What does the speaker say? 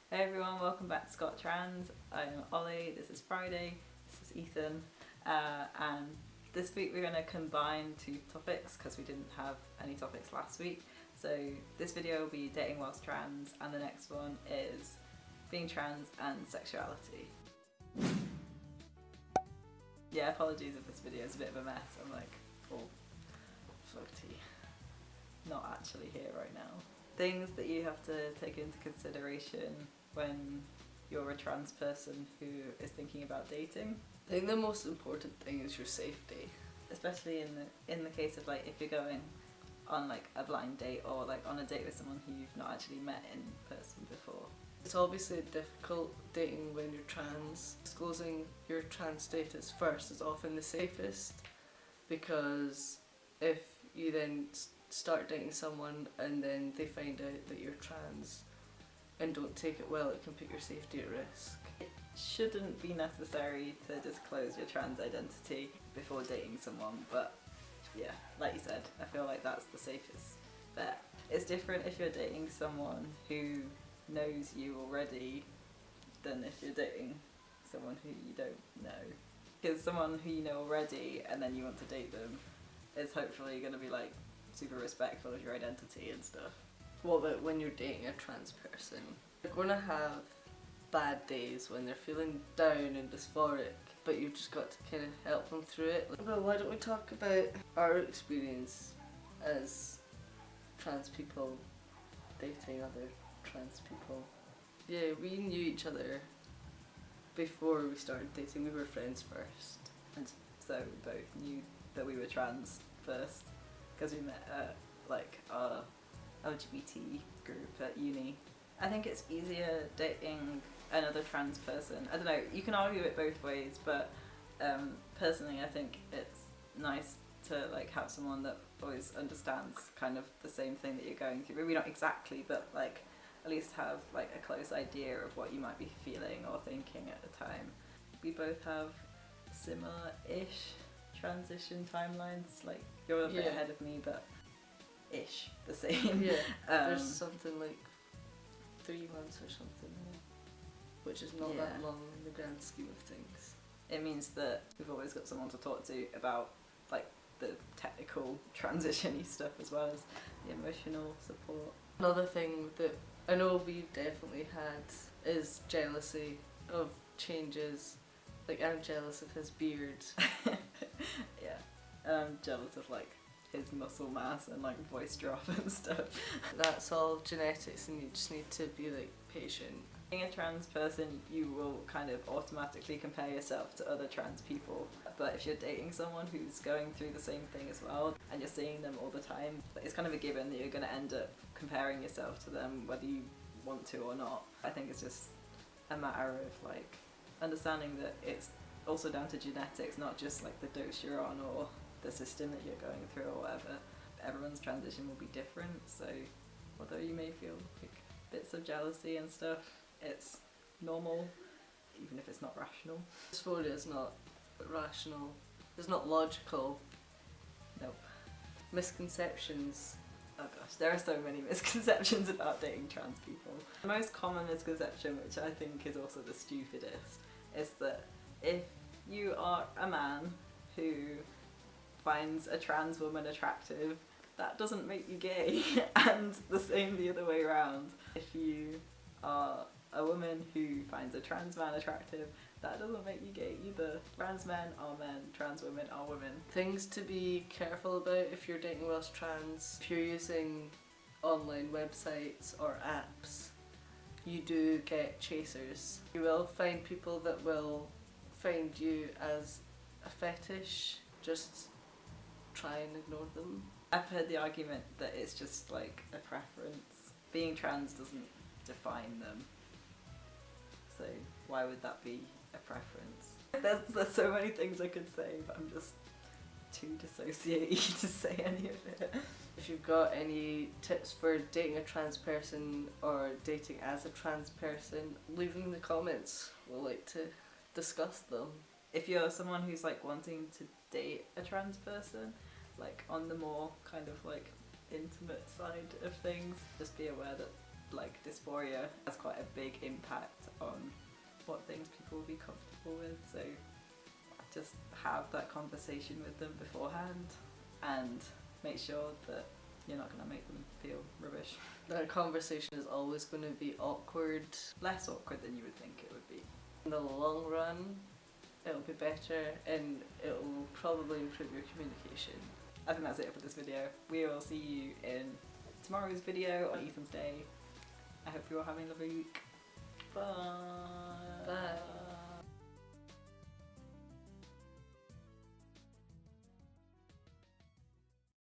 Hey everyone, welcome back to Scott Trans. I'm Ollie, this is Friday, this is Ethan, and this week we're going to combine two topics because we didn't have any topics last week. So this video will be dating whilst trans, and the next one is being trans and sexuality. Yeah, apologies if this video is a bit of a mess. I'm like all floaty, not actually here right now. Things that you have to take into consideration when you're a trans person who is thinking about dating. I think the most important thing is your safety. Especially in the case of like if you're going on like a blind date or like on a date with someone who you've not actually met in person before. It's obviously difficult dating when you're trans. Disclosing your trans status first is often the safest, because if you then start dating someone and then they find out that you're trans and don't take it well, it can put your safety at risk. It shouldn't be necessary to disclose your trans identity before dating someone, but yeah, like you said, I feel like that's the safest bet. It's different if you're dating someone who knows you already than if you're dating someone who you don't know. Because someone who you know already and then you want to date them is hopefully going to be like super respectful of your identity and stuff. What about when you're dating a trans person? They're going to have bad days when they're feeling down and dysphoric, but you've just got to kind of help them through it. Well, why don't we talk about our experience as trans people dating other trans people? Yeah, we knew each other before we started dating. We were friends first. And so we both knew that we were trans first because we met at like our LGBT group at uni. I think it's easier dating another trans person. I don't know, you can argue it both ways, but personally I think it's nice to like have someone that always understands kind of the same thing that you're going through. Maybe not exactly, but like at least have like a close idea of what you might be feeling or thinking at the time. We both have similar-ish transition timelines, like you're a bit ahead of me, but ish the same. Yeah, there's something like 3 months or something, which is not that long in the grand scheme of things. It means that we've always got someone to talk to about like the technical transition-y stuff as well as the emotional support. Another thing that I know we've definitely had is jealousy of changes. Like, I'm jealous of his beard. Yeah, and I'm jealous of like his muscle mass and like voice drop and stuff. That's all genetics, and you just need to be like patient. Being a trans person, you will kind of automatically compare yourself to other trans people. But if you're dating someone who's going through the same thing as well, and you're seeing them all the time, it's kind of a given that you're going to end up comparing yourself to them whether you want to or not. I think it's just a matter of like understanding that it's also down to genetics, not just like the dose you're on or the system that you're going through or whatever. Everyone's transition will be different, so although you may feel like bits of jealousy and stuff, it's normal, even if it's not rational. Dysphoria is not rational, it's not logical. Nope. Misconceptions. Oh gosh, there are so many misconceptions about dating trans people. The most common misconception, which I think is also the stupidest, is that if you are a man who finds a trans woman attractive, that doesn't make you gay, and the same the other way around. If you are a woman who finds a trans man attractive, that doesn't make you gay either. Trans men are men, trans women are women. Things to be careful about if you're dating whilst trans. If you're using online websites or apps, you do get chasers. You will find people that will find you as a fetish. Just try and ignore them. I've heard the argument that it's just like a preference. Being trans doesn't define them. So why would that be a preference? There's so many things I could say, but I'm just too dissociated to say any of it. If you've got any tips for dating a trans person or dating as a trans person, leave them in the comments. We'll like to discuss them. If you're someone who's like wanting to date a trans person, like on the more kind of like intimate side of things, just be aware that like dysphoria has quite a big impact on what things people will be comfortable with, so just have that conversation with them beforehand and make sure that you're not going to make them feel rubbish. That conversation is always going to be awkward. Less awkward than you would think it would be. In the long run, it'll be better and it will probably improve your communication. I think that's it for this video. We will see you in tomorrow's video on Ethan's Day. I hope you're all having a lovely week. Bye. Bye.